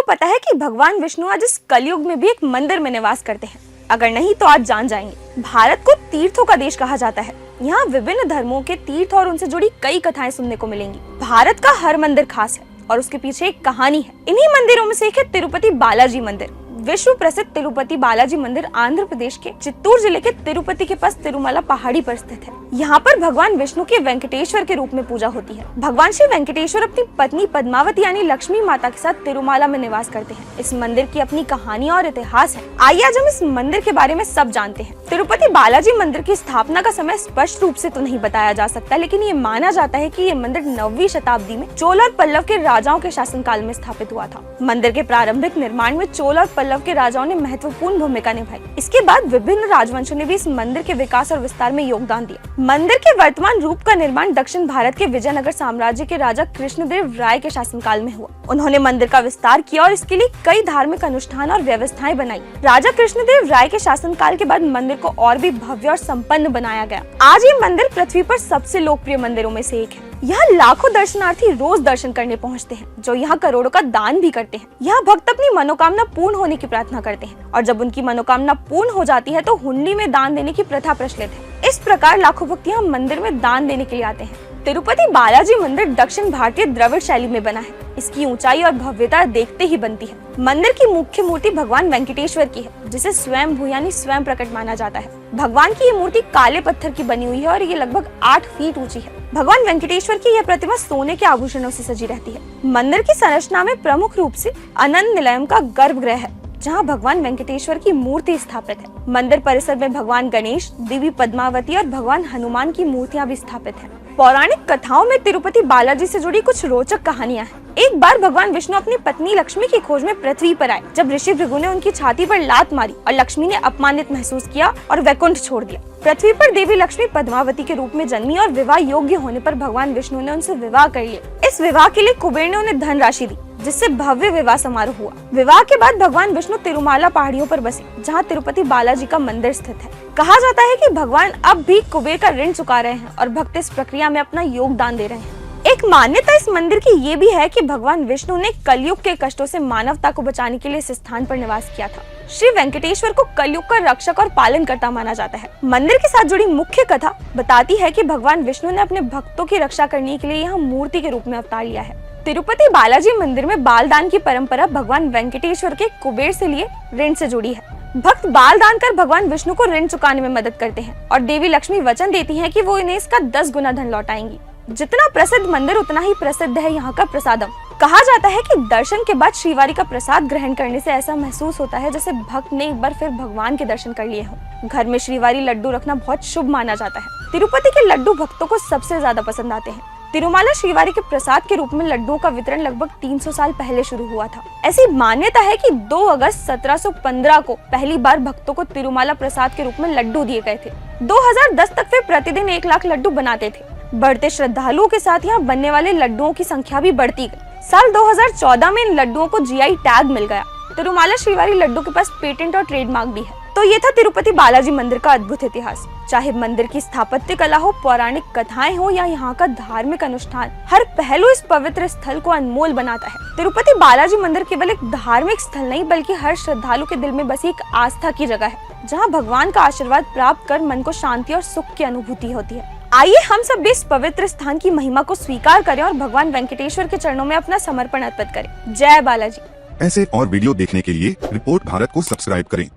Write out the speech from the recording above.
पता है कि भगवान विष्णु आज इस कलयुग में भी एक मंदिर में निवास करते हैं? अगर नहीं तो आज जान जाएंगे। भारत को तीर्थों का देश कहा जाता है। यहाँ विभिन्न धर्मों के तीर्थ और उनसे जुड़ी कई कथाएं सुनने को मिलेंगी। भारत का हर मंदिर खास है और उसके पीछे एक कहानी है। इन्हीं मंदिरों में से एक है तिरुपति बालाजी मंदिर। विश्व प्रसिद्ध तिरुपति बालाजी मंदिर आंध्र प्रदेश के चित्तूर जिले के तिरुपति के पास तिरुमला पहाड़ी पर स्थित है। यहाँ पर भगवान विष्णु के वेंकटेश्वर के रूप में पूजा होती है। भगवान श्री वेंकटेश्वर अपनी पत्नी पद्मावती यानी लक्ष्मी माता के साथ तिरुमाला में निवास करते हैं। इस मंदिर की अपनी कहानी और इतिहास है। आइए आज हम इस मंदिर के बारे में सब जानते हैं। तिरुपति बालाजी मंदिर की स्थापना का समय स्पष्ट रूप से तो नहीं बताया जा सकता, लेकिन ये माना जाता है कि ये मंदिर 9वीं शताब्दी में चोल और पल्लव के राजाओं के शासनकाल में स्थापित हुआ था। मंदिर के प्रारंभिक निर्माण में चोल और पल्लव के राजाओं ने महत्वपूर्ण भूमिका निभाई। इसके बाद विभिन्न राजवंशों ने भी इस मंदिर के विकास और विस्तार में योगदान दिया। मंदिर के वर्तमान रूप का निर्माण दक्षिण भारत के विजयनगर साम्राज्य के राजा कृष्णदेव राय के शासनकाल में हुआ। उन्होंने मंदिर का विस्तार किया और इसके लिए कई धार्मिक अनुष्ठान और व्यवस्थाएं बनाई। राजा कृष्णदेव राय के शासनकाल के बाद मंदिर को और भी भव्य और संपन्न बनाया गया। आज ये मंदिर पृथ्वी पर सबसे लोकप्रिय मंदिरों में से एक है। यहाँ लाखों दर्शनार्थी रोज दर्शन करने पहुँचते हैं, जो यहाँ करोड़ों का दान भी करते हैं। यहाँ भक्त अपनी मनोकामना पूर्ण होने की प्रार्थना करते हैं और जब उनकी मनोकामना पूर्ण हो जाती है तो हुंडी में दान देने की प्रथा प्रचलित है। इस प्रकार लाखों भक्त यहाँ मंदिर में दान देने के लिए आते हैं। तिरुपति बालाजी मंदिर दक्षिण भारतीय द्रविड़ शैली में बना है। इसकी ऊंचाई और भव्यता देखते ही बनती है। मंदिर की मुख्य मूर्ति भगवान वेंकटेश्वर की है, जिसे स्वयं भू यानी स्वयं प्रकट माना जाता है। भगवान की ये मूर्ति काले पत्थर की बनी हुई है और ये लगभग 8 फीट ऊंची है। भगवान वेंकटेश्वर की यह प्रतिमा सोने के आभूषणों से सजी रहती है। मंदिर की संरचना में प्रमुख रूप से अनंत निलयम का गर्भगृह है, जहाँ भगवान वेंकटेश्वर की मूर्ति स्थापित है। मंदिर परिसर में भगवान गणेश, देवी पद्मावती और भगवान हनुमान की मूर्तियां भी स्थापित हैं। पौराणिक कथाओं में तिरुपति बालाजी से जुड़ी कुछ रोचक कहानियां हैं। एक बार भगवान विष्णु अपनी पत्नी लक्ष्मी की खोज में पृथ्वी पर आए, जब ऋषि भृगु ने उनकी छाती पर लात मारी और लक्ष्मी ने अपमानित महसूस किया और वैकुंठ छोड़ दिया। पृथ्वी पर देवी लक्ष्मी पद्मावती के रूप में जन्मी और विवाह योग्य होने पर भगवान विष्णु ने उनसे विवाह कर लिया। इस विवाह के लिए कुबेर ने उन्हें धनराशि दी, जिससे भव्य विवाह समारोह हुआ। विवाह के बाद भगवान विष्णु तिरुमाला पहाड़ियों पर बसे, जहाँ तिरुपति बालाजी का मंदिर स्थित है। कहा जाता है कि भगवान अब भी कुबेर का ऋण चुका रहे हैं और भक्त इस प्रक्रिया में अपना योगदान दे रहे हैं। एक मान्यता इस मंदिर की ये भी है कि भगवान विष्णु ने कलयुग के कष्टों से मानवता को बचाने के लिए इस स्थान पर निवास किया था। श्री वेंकटेश्वर को कलयुग का रक्षक और पालनकर्ता माना जाता है। मंदिर के साथ जुड़ी मुख्य कथा बताती है कि भगवान विष्णु ने अपने भक्तों की रक्षा करने के लिए यहाँ मूर्ति के रूप में अवतार लिया है। तिरुपति बालाजी मंदिर में बाल दान की परंपरा भगवान वेंकटेश्वर के कुबेर से लिए ऋण से जुड़ी है। भक्त बाल दान कर भगवान विष्णु को ऋण चुकाने में मदद करते हैं और देवी लक्ष्मी वचन देती हैं कि वो इन्हें इसका 10 गुना धन लौटाएंगी। जितना प्रसिद्ध मंदिर उतना ही प्रसिद्ध है यहाँ का प्रसादम। कहा जाता है कि दर्शन के बाद श्रीवारी का प्रसाद ग्रहण करने से ऐसा महसूस होता है जैसे भक्त ने एक बार फिर भगवान के दर्शन कर लिए हों। घर में श्रीवारी लड्डू रखना बहुत शुभ माना जाता है। तिरुपति के लड्डू भक्तों को सबसे ज्यादा पसंद आते हैं। तिरुमाला श्रीवारी के प्रसाद के रूप में लड्डुओं का वितरण लगभग 300 साल पहले शुरू हुआ था। ऐसी मान्यता है कि 2 अगस्त 1715 को पहली बार भक्तों को तिरुमाला प्रसाद के रूप में लड्डू दिए गए थे। 2010 तक वे प्रतिदिन 1 लाख लड्डू बनाते थे। बढ़ते श्रद्धालुओं के साथ यहाँ बनने वाले लड्डुओं की संख्या भी बढ़ती गई। साल 2014 में इन लड्डुओं को जीआई टैग मिल गया। तिरुमाला श्रीवारी लड्डू के पास पेटेंट और ट्रेडमार्क भी है। तो ये था तिरुपति बालाजी मंदिर का अद्भुत इतिहास। चाहे मंदिर की स्थापत्य कला हो, पौराणिक कथाएं हो या यहाँ का धार्मिक अनुष्ठान, हर पहलू इस पवित्र स्थल को अनमोल बनाता है। तिरुपति बालाजी मंदिर केवल एक धार्मिक स्थल नहीं, बल्कि हर श्रद्धालु के दिल में बसी एक आस्था की जगह है, जहाँ भगवान का आशीर्वाद प्राप्त कर मन को शांति और सुख की अनुभूति होती है। आइए हम सब भी इस पवित्र स्थान की महिमा को स्वीकार करें और भगवान वेंकटेश्वर के चरणों में अपना समर्पण अर्पित करें। जय बालाजी। ऐसे और वीडियो देखने के लिए रिपोर्ट भारत को सब्सक्राइब करें।